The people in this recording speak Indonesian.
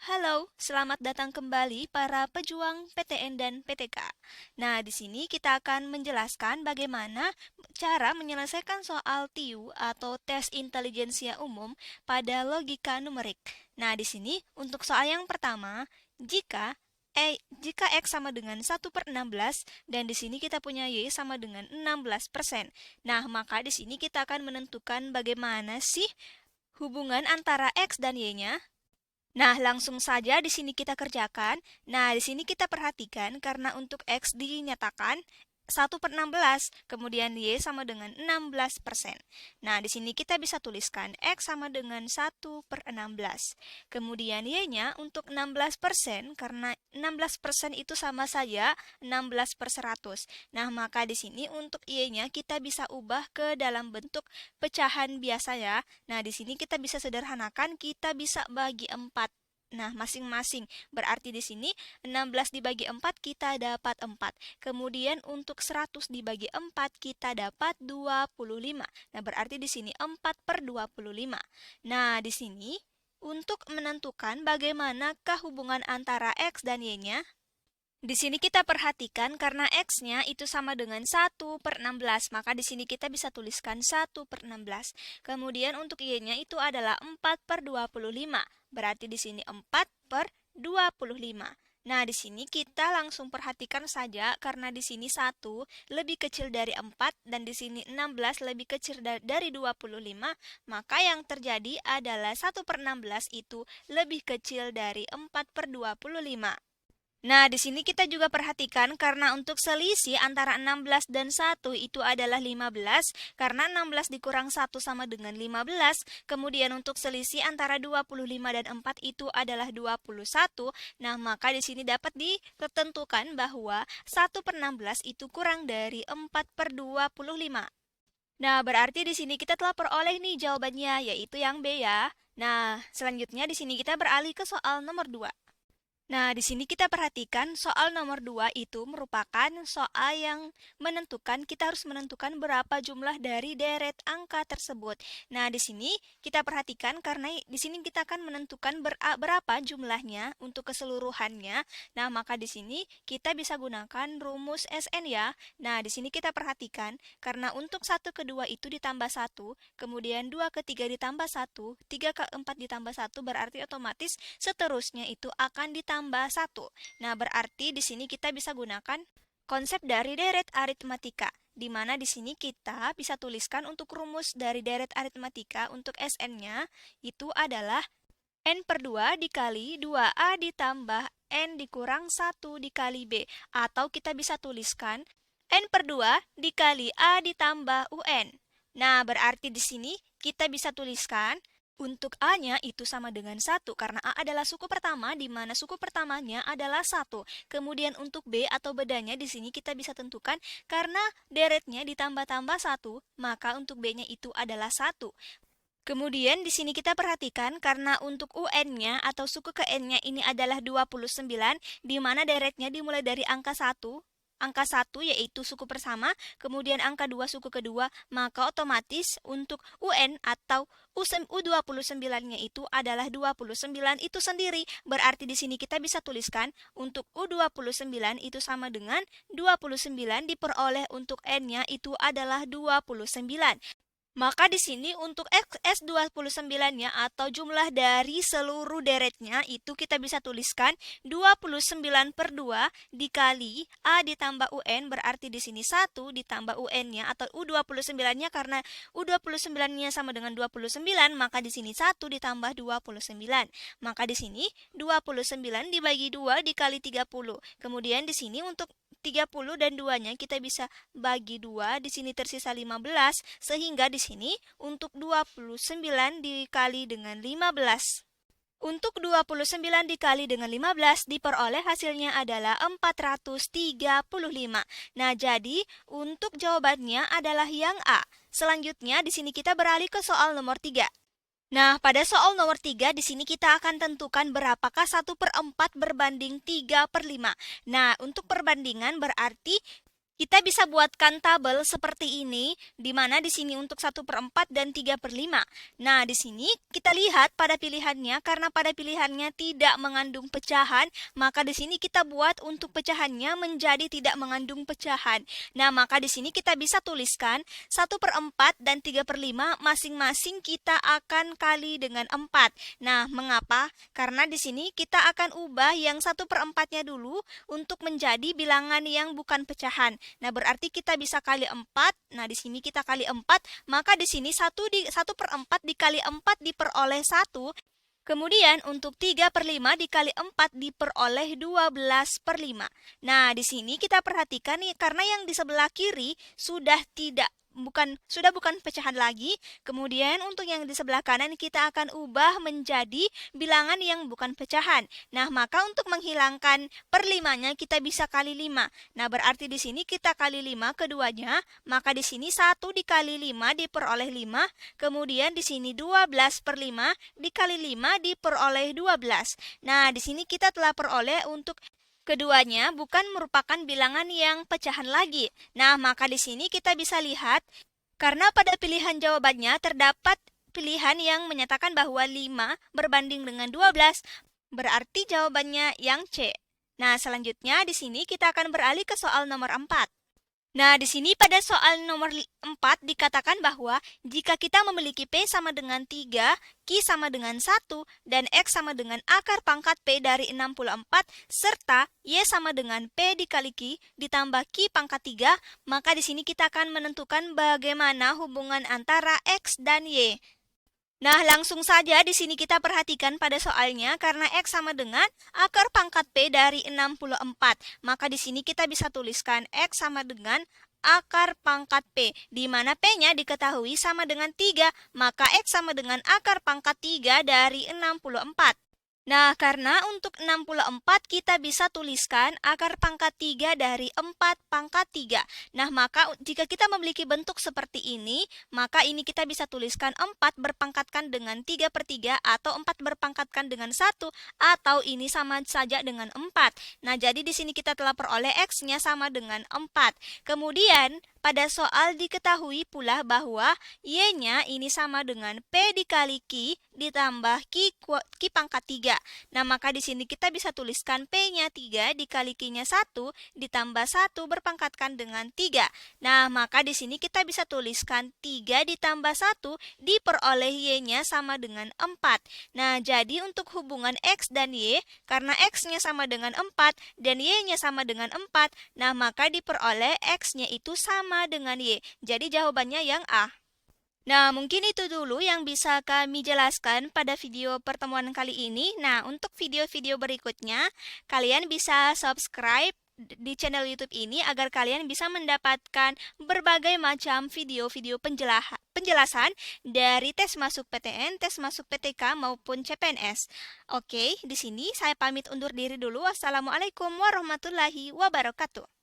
Halo, selamat datang kembali para pejuang PTN dan PTK. Nah, di sini kita akan menjelaskan bagaimana cara menyelesaikan soal TIU atau tes intelijensia umum pada logika numerik. Nah, di sini untuk soal yang pertama, jika X sama dengan 1/16 dan di sini kita punya Y sama dengan 16%. Nah, maka di sini kita akan menentukan bagaimana sih hubungan antara X dan Y-nya. Nah, langsung saja di sini kita kerjakan. Nah, di sini kita perhatikan karena untuk X dinyatakan 1/16, kemudian Y sama dengan 16%. Nah, di sini kita bisa tuliskan X sama dengan 1/16. Kemudian Y-nya untuk 16%, karena 16% itu sama saja 16/100. Nah, maka di sini untuk Y-nya kita bisa ubah ke dalam bentuk pecahan biasa ya. Nah, di sini kita bisa sederhanakan, kita bisa bagi 4. Nah, masing-masing. Berarti di sini 16 dibagi 4 kita dapat 4. Kemudian untuk 100 dibagi 4 kita dapat 25. Nah, berarti di sini 4/25. Nah, di sini untuk menentukan bagaimanakah hubungan antara X dan Y-nya, di sini kita perhatikan karena X-nya itu sama dengan 1/16, maka di sini kita bisa tuliskan 1/16. Kemudian untuk Y-nya itu adalah 4/25, berarti di sini 4/25. Nah, di sini kita langsung perhatikan saja karena di sini 1 lebih kecil dari 4 dan di sini 16 lebih kecil dari 25, maka yang terjadi adalah 1/16 itu lebih kecil dari 4/25. Nah, di sini kita juga perhatikan karena untuk selisih antara 16 dan 1 itu adalah 15, karena 16 dikurang 1 sama dengan 15. Kemudian untuk selisih antara 25 dan 4 itu adalah 21. Nah, maka di sini dapat ditentukan bahwa 1/16 itu kurang dari 4/25. Nah, berarti di sini kita telah peroleh nih jawabannya, yaitu yang B ya. Nah, selanjutnya di sini kita beralih ke soal nomor 2. Nah, di sini kita perhatikan soal nomor 2 itu merupakan soal yang menentukan, kita harus menentukan berapa jumlah dari deret angka tersebut. Nah, di sini kita perhatikan karena di sini kita akan menentukan berapa jumlahnya untuk keseluruhannya. Nah, maka di sini kita bisa gunakan rumus SN ya. Nah, di sini kita perhatikan karena untuk 1 ke 2 itu ditambah 1, kemudian 2 ke 3 ditambah 1, 3 ke 4 ditambah 1, berarti otomatis seterusnya itu akan ditambah 1. Nah, berarti di sini kita bisa gunakan konsep dari deret aritmatika, di mana di sini kita bisa tuliskan untuk rumus dari deret aritmatika untuk SN-nya itu adalah N/2 dikali 2A ditambah N dikurang 1 dikali B. Atau kita bisa tuliskan N/2 dikali A ditambah UN. Nah, berarti di sini kita bisa tuliskan untuk A-nya itu sama dengan 1, karena A adalah suku pertama, di mana suku pertamanya adalah 1. Kemudian untuk B atau bedanya di sini kita bisa tentukan karena deretnya ditambah-tambah 1, maka untuk B-nya itu adalah 1. Kemudian di sini kita perhatikan karena untuk UN-nya atau suku ke N-nya ini adalah 29, di mana deretnya dimulai dari angka 1 yaitu suku pertama, kemudian angka 2 suku kedua, maka otomatis untuk UN atau U29-nya itu adalah 29 itu sendiri. Berarti di sini kita bisa tuliskan untuk U29 itu sama dengan 29 diperoleh untuk N-nya itu adalah 29. Maka di sini untuk S29-nya atau jumlah dari seluruh deretnya itu kita bisa tuliskan 29/2 dikali A ditambah UN, berarti di sini 1 ditambah UN-nya atau U29-nya, karena U29-nya sama dengan 29, maka di sini 1 ditambah 29. Maka di sini 29 dibagi 2 dikali 30. Kemudian di sini untuk 30 dan 2-nya kita bisa bagi 2, di sini tersisa 15, sehingga di sini untuk 29 dikali dengan 15. Untuk 29 dikali dengan 15 diperoleh hasilnya adalah 435. Nah, jadi untuk jawabannya adalah yang A. Selanjutnya di sini kita beralih ke soal nomor 3. Nah, pada soal nomor 3, di sini kita akan tentukan berapakah 1/4 berbanding 3/5. Nah, untuk perbandingan berarti Kita bisa buatkan tabel seperti ini, di mana di sini untuk 1/4 dan 3/5. Nah, di sini kita lihat pada pilihannya, karena pada pilihannya tidak mengandung pecahan, maka di sini kita buat untuk pecahannya menjadi tidak mengandung pecahan. Nah, maka di sini kita bisa tuliskan 1/4 dan 3/5 masing-masing kita akan kali dengan 4. Nah, mengapa? Karena di sini kita akan ubah yang 1/4-nya dulu untuk menjadi bilangan yang bukan pecahan. Nah, berarti kita bisa kali 4. Nah, di sini kita kali 4, maka di sini 1/4 dikali 4 diperoleh 1. Kemudian untuk 3/5 dikali 4 diperoleh 12/5. Nah, di sini kita perhatikan nih, karena yang di sebelah kiri sudah bukan pecahan lagi. Kemudian untuk yang di sebelah kanan kita akan ubah menjadi bilangan yang bukan pecahan. Nah, maka untuk menghilangkan perlimanya kita bisa kali 5. Nah, berarti di sini kita kali 5 keduanya, maka di sini 1 dikali 5 diperoleh 5, kemudian di sini 12/5 dikali 5 diperoleh 12. Nah, di sini kita telah peroleh untuk keduanya bukan merupakan bilangan yang pecahan lagi. Nah, maka di sini kita bisa lihat, karena pada pilihan jawabannya terdapat pilihan yang menyatakan bahwa 5 berbanding dengan 12, berarti jawabannya yang C. Nah, selanjutnya di sini kita akan beralih ke soal nomor 4. Nah, di sini pada soal nomor 4 dikatakan bahwa jika kita memiliki P sama dengan 3, Q sama dengan 1, dan X sama dengan akar pangkat P dari 64, serta Y sama dengan P dikali Q ditambah Q pangkat 3, maka di sini kita akan menentukan bagaimana hubungan antara X dan Y. Nah, langsung saja di sini kita perhatikan pada soalnya, karena X sama dengan akar pangkat P dari 64. Maka di sini kita bisa tuliskan X sama dengan akar pangkat P, di mana P-nya diketahui sama dengan 3, maka X sama dengan akar pangkat 3 dari 64. Nah, karena untuk 64 kita bisa tuliskan akar pangkat 3 dari 4 pangkat 3. Nah, maka jika kita memiliki bentuk seperti ini, maka ini kita bisa tuliskan 4 berpangkatkan dengan 3/3 atau 4 berpangkatkan dengan 1, atau ini sama saja dengan 4. Nah, jadi di sini kita telah peroleh X-nya sama dengan 4. Kemudian, pada soal diketahui pula bahwa Y-nya ini sama dengan P dikali Q ditambah Q pangkat 3. Nah, maka di sini kita bisa tuliskan P-nya 3 dikali Q-nya 1 ditambah 1 berpangkatkan dengan 3. Nah, maka di sini kita bisa tuliskan 3 ditambah 1 diperoleh Y-nya sama dengan 4. Nah, jadi untuk hubungan X dan Y, karena X-nya sama dengan 4 dan Y-nya sama dengan 4, nah maka diperoleh X-nya itu sama dengan Y. Jadi jawabannya yang A. Nah, mungkin itu dulu yang bisa kami jelaskan pada video pertemuan kali ini. Nah, untuk video-video berikutnya, kalian bisa subscribe di channel YouTube ini agar kalian bisa mendapatkan berbagai macam video-video penjelasan dari tes masuk PTN, tes masuk PTK maupun CPNS. Oke, di sini saya pamit undur diri dulu. Wassalamualaikum warahmatullahi wabarakatuh.